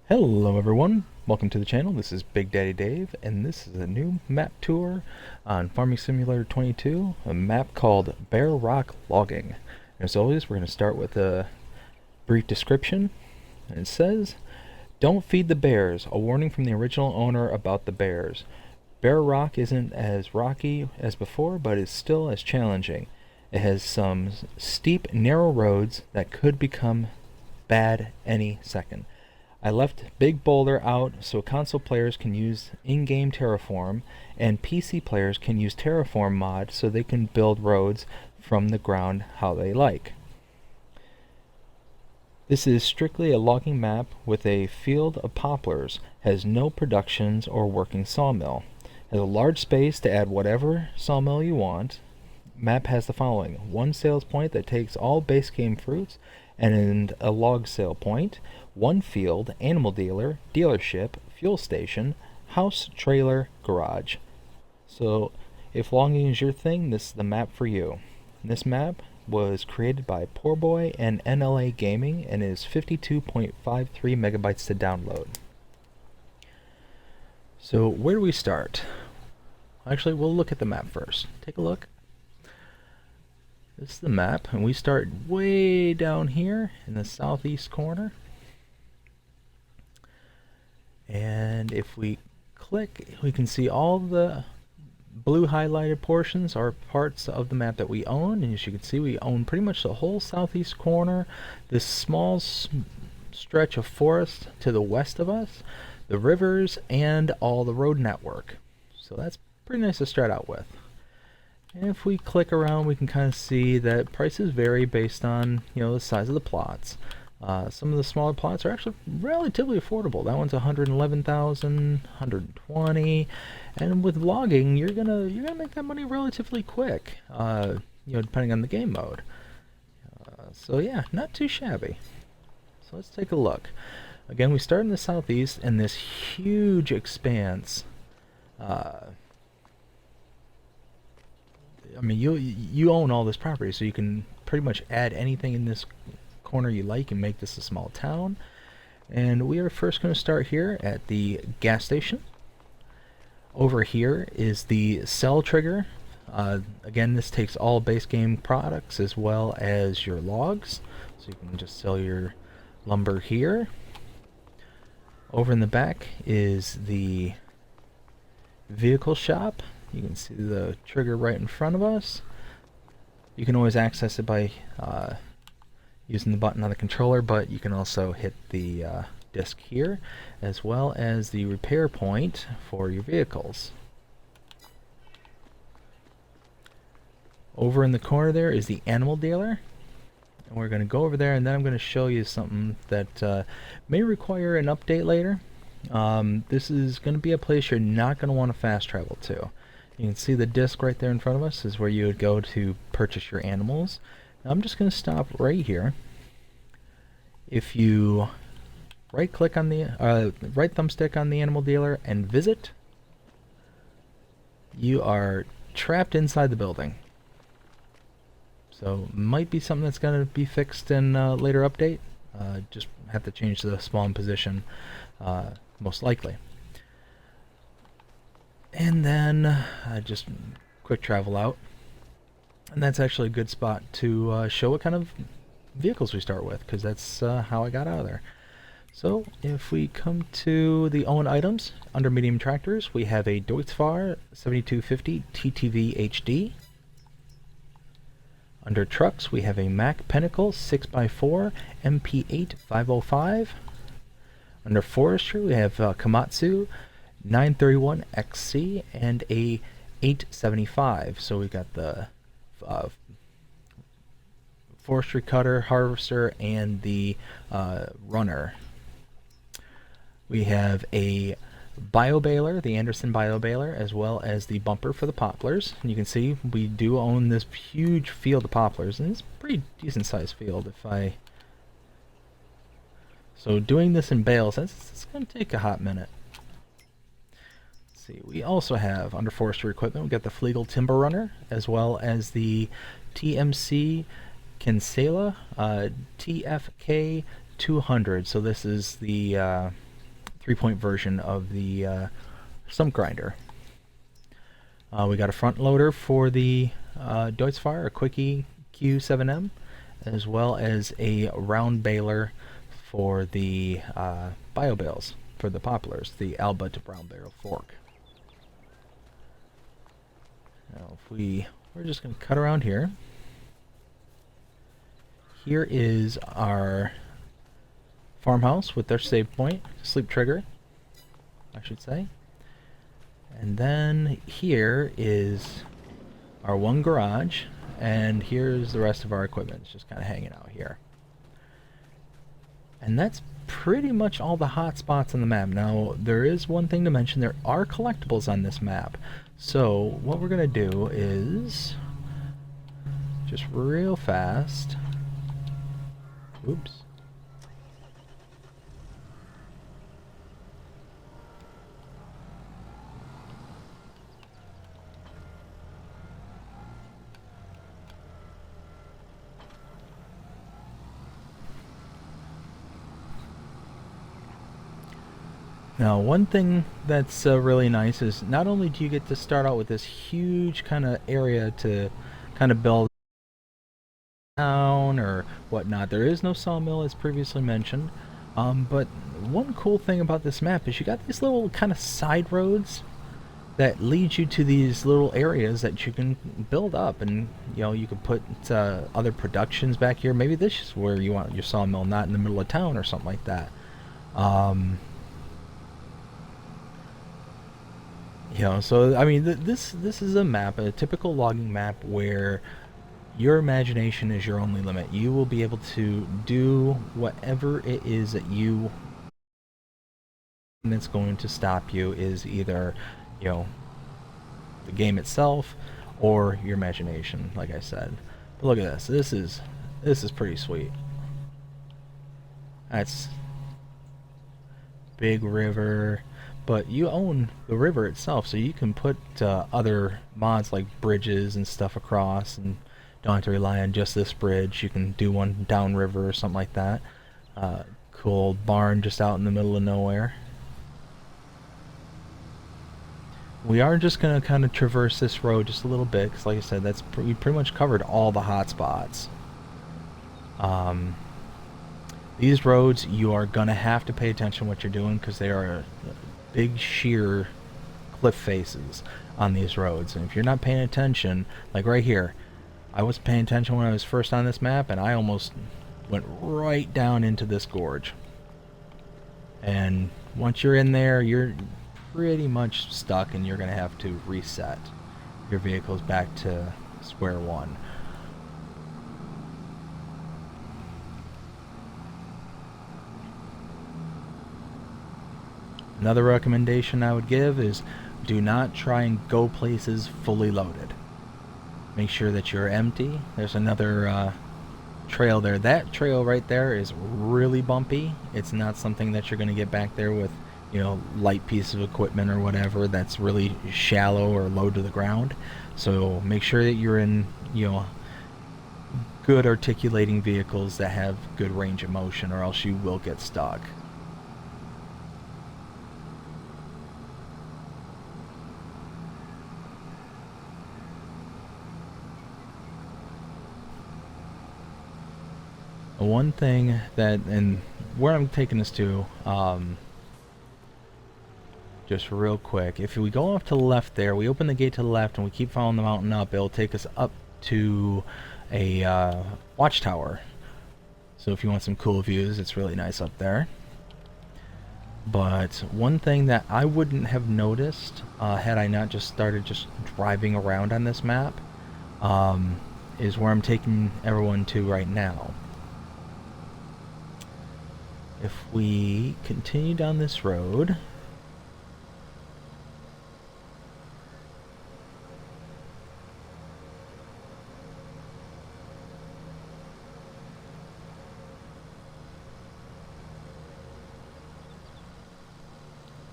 Hello everyone, welcome to the channel. This is Big Daddy Dave, and this is a new map tour on Farming Simulator 22, a map called Bear Rock Logging. And as always, we're going to start with a brief description, and it says, "Don't feed the bears, a warning from the original owner about the bears. Bear Rock isn't as rocky as before, but is still as challenging. It has some steep, narrow roads that could become bad any second. I left Big Boulder out so console players can use in-game Terraform, and PC players can use Terraform mod so they can build roads from the ground how they like. This is strictly a logging map with a field of poplars, has no productions or working sawmill, has a large space to add whatever sawmill you want. Map has the following: one sales point that takes all base game fruits and a log sale point, one field, animal dealer, dealership, fuel station, house, trailer, garage." So if logging is your thing, this is the map for you. This map was created by Poorboy and NLA Gaming and is 52.53 megabytes to download. So where do we start? Actually, we'll look at the map first. Take a look. This is the map, and we start way down here in the southeast corner. And if we click, we can see all the blue highlighted portions are parts of the map that we own. And as you can see, we own pretty much the whole southeast corner, this small stretch of forest to the west of us, the rivers, and all the road network. So that's pretty nice to start out with. And if we click around, we can kind of see that prices vary based on, the size of the plots. Some of the smaller plots are actually relatively affordable. That one's 111,000, 120, and with logging, you're gonna make that money relatively quick. Depending on the game mode. So yeah, not too shabby. So let's take a look. Again, we start in the southeast in this huge expanse. I mean, you own all this property, so you can pretty much add anything in this corner you like and make this a small town. And we are first going to start here at the gas station. Over here is the sell trigger. Again, this takes all base game products as well as your logs, so you can just sell your lumber here. Over in the back is the vehicle shop. You can see the trigger right in front of us. You can always access it by using the button on the controller, but you can also hit the disc here, as well as the repair point for your vehicles. Over in the corner there is the animal dealer. And we're going to go over there, and then I'm going to show you something that may require an update later. This is going to be a place you're not going to want to fast travel to. You can see the disc right there in front of us is where you would go to purchase your animals. Now I'm just going to stop right here. If you right click on the right thumbstick on the animal dealer and visit, you are trapped inside the building. So might be something that's going to be fixed in a later update. Just have to change the spawn position, most likely. And then just quick travel out, and that's actually a good spot to show what kind of vehicles we start with, because that's how I got out of there. So if we come to the own items, under medium tractors we have a Deutz-Fahr 7250 TTV HD. Under trucks we have a Mack Pinnacle 6x4 MP8 505. Under forestry we have Komatsu 931 XC and a 875. So we got the forestry cutter, harvester, and the runner. We have a bio baler, the Anderson bio baler, as well as the bumper for the poplars. And you can see we do own this huge field of poplars, and it's a pretty decent sized field. So doing this in bales, it's going to take a hot minute. We also have, under forestry equipment, we got the Flegel Timber Runner, as well as the TMC Kinsella TFK 200. So this is the 3-point version of the stump grinder. We got a front loader for the Deutz-Fahr, a Quickie Q7M, as well as a round baler for the bio bales for the poplars, the Albert round barrel fork. Now, if we're just going to cut around here. Here is our farmhouse with their save point, sleep trigger, I should say. And then here is our one garage, and here's the rest of our equipment. It's just kind of hanging out here. And that's pretty much all the hot spots on the map. Now, there is one thing to mention. There are collectibles on this map. So what we're going to do is just real fast. Oops. Now, one thing that's really nice is not only do you get to start out with this huge kind of area to kind of build town or whatnot. There is no sawmill, as previously mentioned. But one cool thing about this map is you got these little kind of side roads that lead you to these little areas that you can build up, and you can put other productions back here. Maybe this is where you want your sawmill, not in the middle of town or something like that. So I mean, this is a map, a typical logging map, where your imagination is your only limit. You will be able to do whatever it is that you that's going to stop you is either, the game itself or your imagination, like I said. But look at this. This is pretty sweet. That's big river, but you own the river itself, so you can put other mods like bridges and stuff across, and don't have to rely on just this bridge. You can do one downriver or something like that. Cool barn just out in the middle of nowhere. We are just going to kind of traverse this road just a little bit, because like I said, we pretty much covered all the hot spots. These roads, you are going to have to pay attention to what you're doing, because they are big sheer cliff faces on these roads. And if you're not paying attention, like right here, I was paying attention when I was first on this map, and I almost went right down into this gorge. And once you're in there, you're pretty much stuck, and you're going to have to reset your vehicles back to square one. Another recommendation I would give is do not try and go places fully loaded. Make sure that you're empty. There's another trail there. That trail right there is really bumpy. It's not something that you're going to get back there with, light piece of equipment or whatever that's really shallow or low to the ground. So make sure that you're in, good articulating vehicles that have good range of motion, or else you will get stuck. One thing that, and where I'm taking this to, just real quick, if we go off to the left there, we open the gate to the left and we keep following the mountain up, it'll take us up to a watchtower. So if you want some cool views, it's really nice up there. But one thing that I wouldn't have noticed had I not just started just driving around on this map is where I'm taking everyone to right now. If we continue down this road,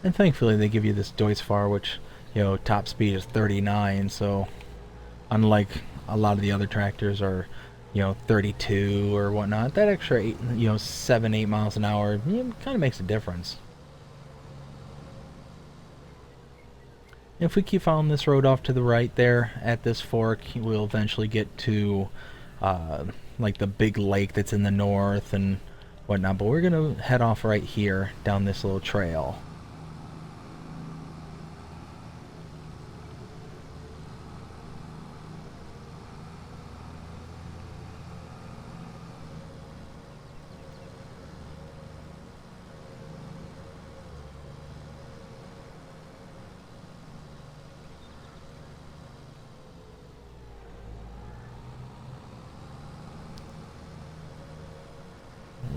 and thankfully they give you this Deutz-Fahr, which, top speed is 39, so unlike a lot of the other tractors are 32 or whatnot, that extra 7-8 miles an hour kind of makes a difference. If we keep following this road off to the right there at this fork, we'll eventually get to like the big lake that's in the north and whatnot. But we're gonna head off right here down this little trail.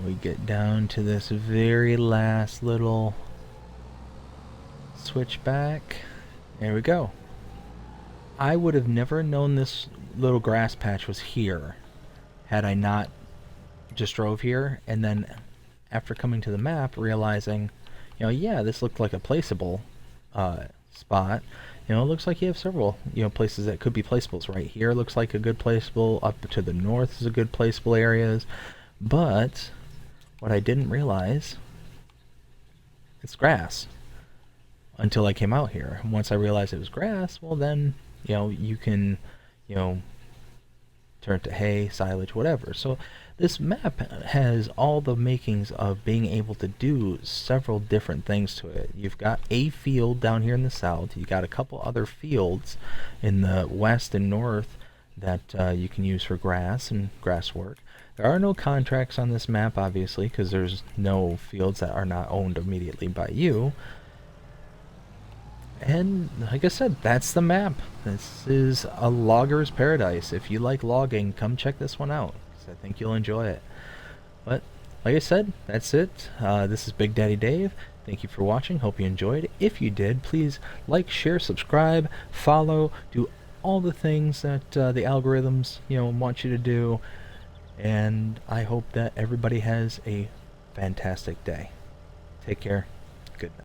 We get down to this very last little switchback. There we go. I would have never known this little grass patch was here had I not just drove here, and then after coming to the map realizing, yeah, this looked like a placeable spot. It looks like you have several places that could be placeables. Right here looks like a good placeable. Up to the north is a good placeable areas. But what I didn't realize, it's grass until I came out here. Once I realized it was grass, well then, you can, turn it to hay, silage, whatever. So this map has all the makings of being able to do several different things to it. You've got a field down here in the south. You've got a couple other fields in the west and north that you can use for grass and grass work. There are no contracts on this map, obviously, because there's no fields that are not owned immediately by you. And like I said, that's the map. This is a logger's paradise. If you like logging, come check this one out, 'cause I think you'll enjoy it. But like I said, that's it. This is Big Daddy Dave. Thank you for watching. Hope you enjoyed. If you did, please like, share, subscribe, follow, do all the things that the algorithms want you to do. And I hope that everybody has a fantastic day. Take care. Good night.